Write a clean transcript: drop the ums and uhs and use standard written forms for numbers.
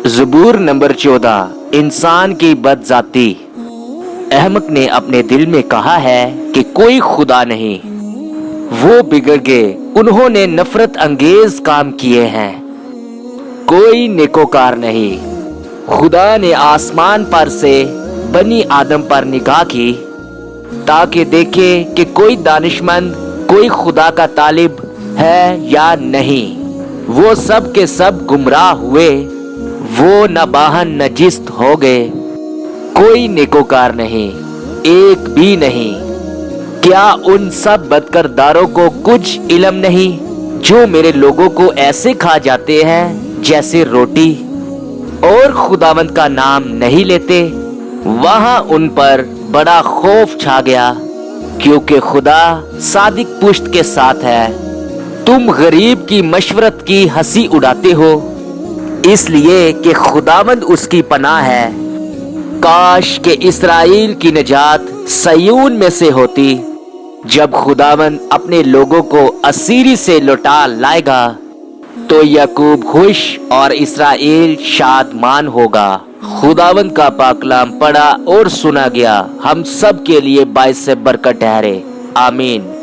ज़बूर number 14। इंसान की बदजाती। अहमक ने अपने दिल में कहा है कि कोई खुदा नहीं। वो बिगड़ गए, उन्होंने नफरत अंगेज काम किए हैं। कोई नेकोकार नहीं। खुदा ने आसमान पर से बनी आदम पर निगाह की ताकि देखे कि कोई दानिशमंद, कोई खुदा का तालिब है या नहीं। वो सब के सब गुमराह हुए, वो नबाहन नजिस्त हो गए। कोई नेकोकार नहीं, एक भी नहीं। क्या उन सब बदकरदारों को कुछ इल्म नहीं जो मेरे लोगों को ऐसे खा जाते हैं जैसे रोटी, और खुदावंद का नाम नहीं लेते? वहां उन पर बड़ा खौफ छा गया, क्योंकि खुदा सादिक पुश्त के साथ है। तुम गरीब की मशवरत की हंसी उड़ाते हो, इसलिए कि खुदावंद उसकी पनाह है। काश के इस्राएल की निजात सयून में से होती। जब खुदावंद अपने लोगों को असीरी से लौटा लाएगा तो याकूब खुश और इस्राएल शादमान होगा। खुदावंद का पाकलाम पढ़ा और सुना गया, हम सब के लिए बाइस से बरकत ठहरे। आमीन।